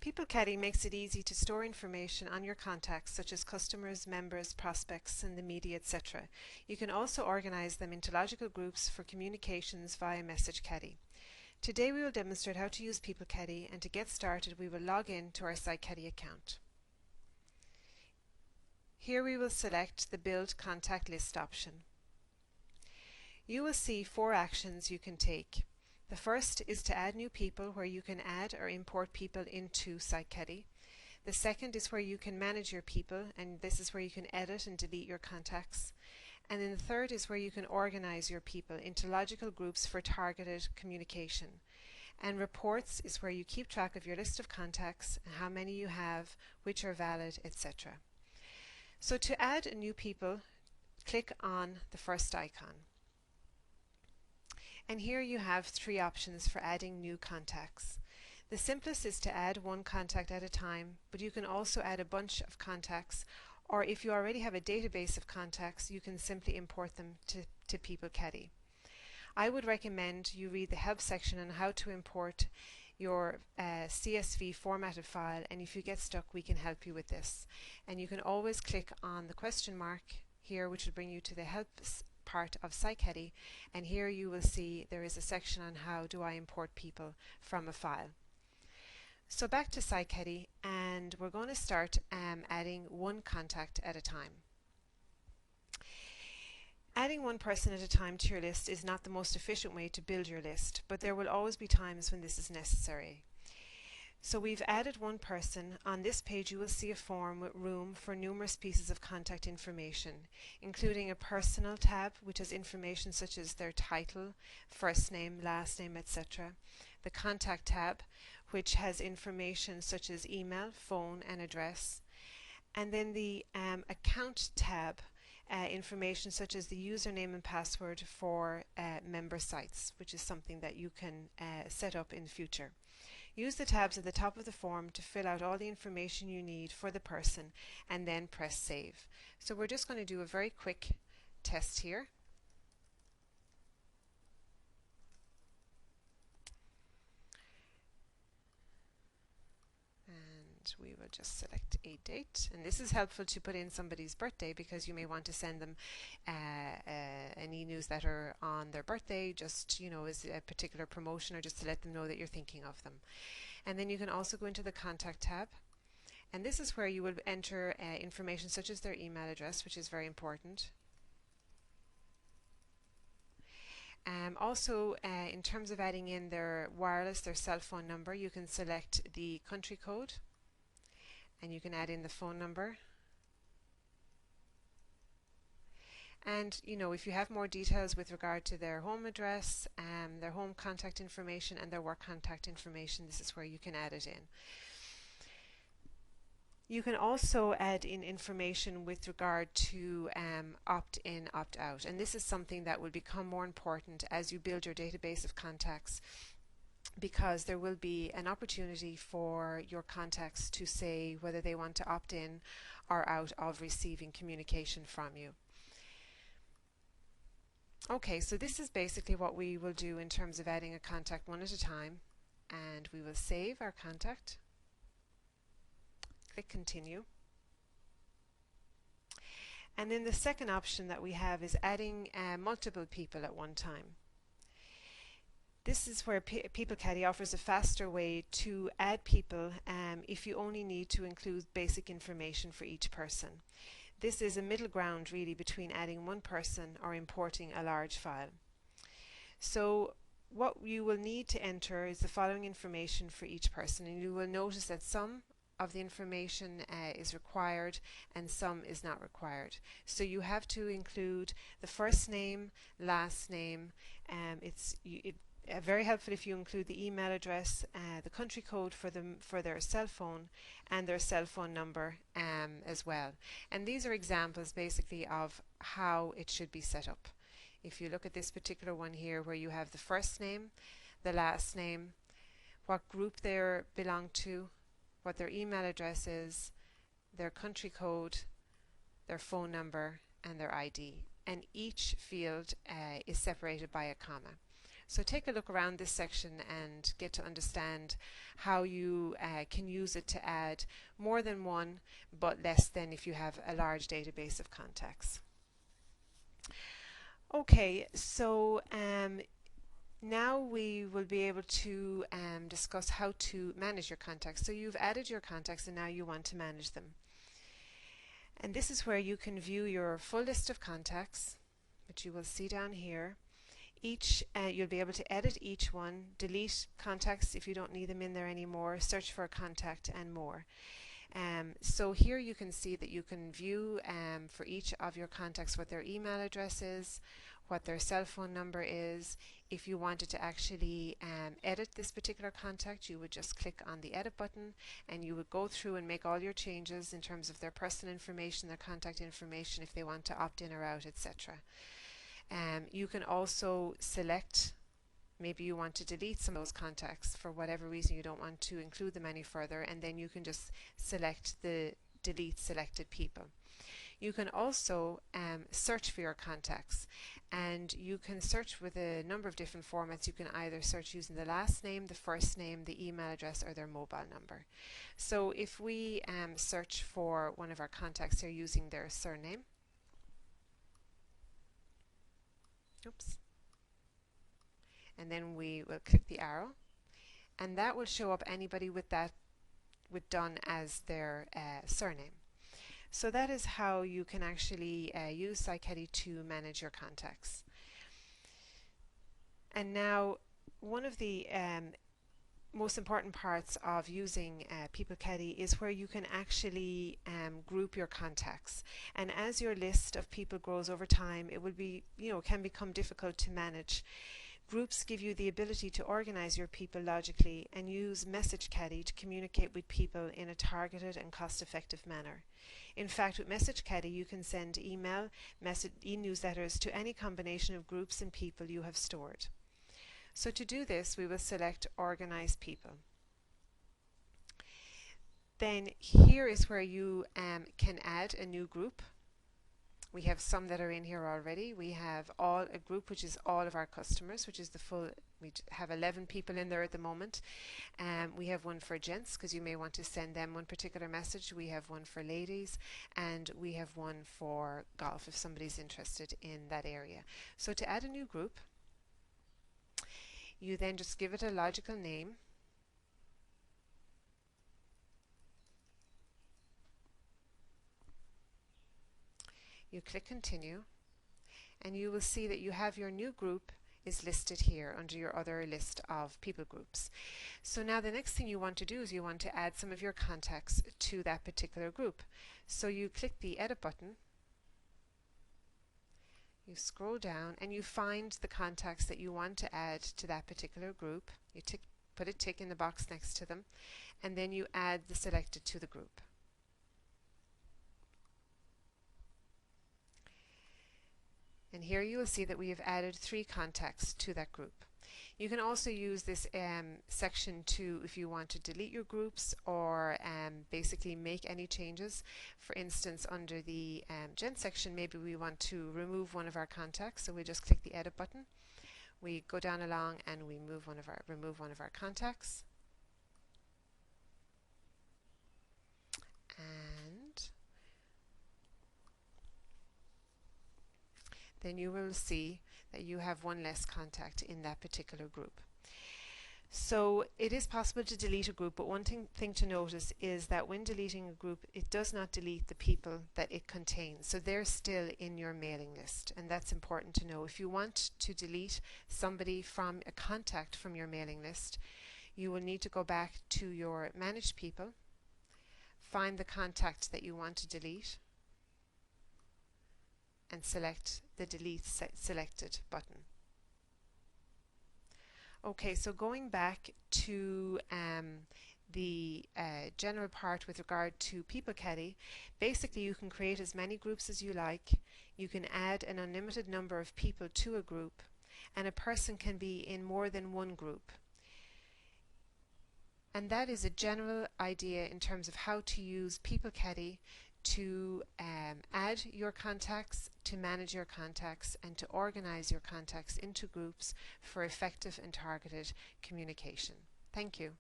People Caddy makes it easy to store information on your contacts such as customers, members, prospects and the media, etc. You can also organize them into logical groups for communications via Message Caddy. Today we will demonstrate how to use People Caddy, and to get started we will log in to our SiteCaddy account. Here we will select the Build Contact List option. You will see 4 actions you can take. The first is to add new people, where you can add or import people into SiteCaddy. The second is where you can manage your people, and this is where you can edit and delete your contacts. And then the third is where you can organize your people into logical groups for targeted communication. And reports is where you keep track of your list of contacts and how many you have, which are valid, etc. So to add new people, click on the first icon. And here you have 3 options for adding new contacts. The simplest is to add 1 contact at a time, but you can also add a bunch of contacts, or if you already have a database of contacts, you can simply import them to People Caddy. I would recommend you read the help section on how to import your CSV formatted file, and if you get stuck we can help you with this. And you can always click on the question mark here, which will bring you to the help part of SiteCaddy, and here you will see there is a section on how do I import people from a file. So back to SiteCaddy, and we're going to start adding 1 contact at a time. Adding 1 person at a time to your list is not the most efficient way to build your list, but there will always be times when this is necessary. So we've added 1 person. On this page you will see a form with room for numerous pieces of contact information, including a personal tab, which has information such as their title, first name, last name, etc. The contact tab, which has information such as email, phone and address. And then the account tab, information such as the username and password for member sites, which is something that you can set up in the future. Use the tabs at the top of the form to fill out all the information you need for the person, and then press save. So we're just going to do a very quick test here. And we will just select a date, and this is helpful to put in somebody's birthday because you may want to send them an e-newsletter on their birthday, just as a particular promotion, or just to let them know that you're thinking of them. And then you can also go into the contact tab, and this is where you will enter information such as their email address, which is very important. Also, in terms of adding in their wireless, their cell phone number, you can select the country code, and you can add in the phone number. And if you have more details with regard to their home address, their home contact information and their work contact information, this is where you can add it in. You can also add in information with regard to opt-in, opt-out, and this is something that will become more important as you build your database of contacts, because there will be an opportunity for your contacts to say whether they want to opt in or out of receiving communication from you. Okay, so this is basically what we will do in terms of adding a contact 1 at a time, and we will save our contact. Click continue. And then the second option that we have is adding multiple people at one time. This is where People Caddy offers a faster way to add people if you only need to include basic information for each person. This is a middle ground really between adding 1 person or importing a large file. So what you will need to enter is the following information for each person, and you will notice that some of the information is required and some is not required. So you have to include the first name, last name. It's very helpful if you include the email address, the country code for their cell phone, and their cell phone number as well. And these are examples basically of how it should be set up. If you look at this particular one here, where you have the first name, the last name, what group they belong to, what their email address is, their country code, their phone number, and their ID. And each field is separated by a comma. So take a look around this section and get to understand how you can use it to add more than one, but less than if you have a large database of contacts. Okay, so now we will be able to discuss how to manage your contacts. So you've added your contacts and now you want to manage them. And this is where you can view your full list of contacts, which you will see down here. You'll be able to edit each one, delete contacts if you don't need them in there anymore, search for a contact, and more. So here you can see that you can view for each of your contacts what their email address is, what their cell phone number is. If you wanted to actually edit this particular contact, you would just click on the edit button and you would go through and make all your changes in terms of their personal information, their contact information, if they want to opt in or out, etc. You can also select, maybe you want to delete some of those contacts for whatever reason, you don't want to include them any further, and then you can just select the delete selected people. You can also search for your contacts, and you can search with a number of different formats. You can either search using the last name, the first name, the email address, or their mobile number. So if we search for one of our contacts here using their surname, and then we will click the arrow, and that will show up anybody with done as their surname. So that is how you can actually use CyCaddy to manage your contacts. And now one of the most important parts of using People Caddy is where you can actually group your contacts. And as your list of people grows over time, it will be, can become difficult to manage. Groups give you the ability to organize your people logically and use Message Caddy to communicate with people in a targeted and cost-effective manner. In fact, with Message Caddy, you can send email, e-newsletters to any combination of groups and people you have stored. So to do this, we will select Organize People. Then here is where you can add a new group. We have some that are in here already. We have a group which is all of our customers, which is the full, we have 11 people in there at the moment. We have one for gents, because you may want to send them one particular message. We have one for ladies, and we have one for golf if somebody's interested in that area. So to add a new group, you then just give it a logical name. You click continue, and you will see that you have your new group is listed here under your other list of people groups. So now the next thing you want to do is you want to add some of your contacts to that particular group. So you click the edit button, you scroll down, and you find the contacts that you want to add to that particular group. You put a tick in the box next to them, and then you add the selected to the group. And here you will see that we have added 3 contacts to that group. You can also use this section to, if you want to delete your groups or basically make any changes. For instance, under the Gen section, maybe we want to remove one of our contacts, so we just click the edit button. We go down along and we remove one of our contacts. And then you will see that you have one less contact in that particular group. So it is possible to delete a group, but one thing to notice is that when deleting a group, it does not delete the people that it contains. So they're still in your mailing list, and that's important to know. If you want to delete somebody from a contact from your mailing list, you will need to go back to your Manage People, find the contact that you want to delete, and select the Delete Selected button. Okay, so going back to the general part with regard to People Caddy, basically you can create as many groups as you like. You can add an unlimited number of people to a group, and a person can be in more than one group. And that is a general idea in terms of how to use People Caddy to add your contacts, to manage your contacts, and to organize your contacts into groups for effective and targeted communication. Thank you.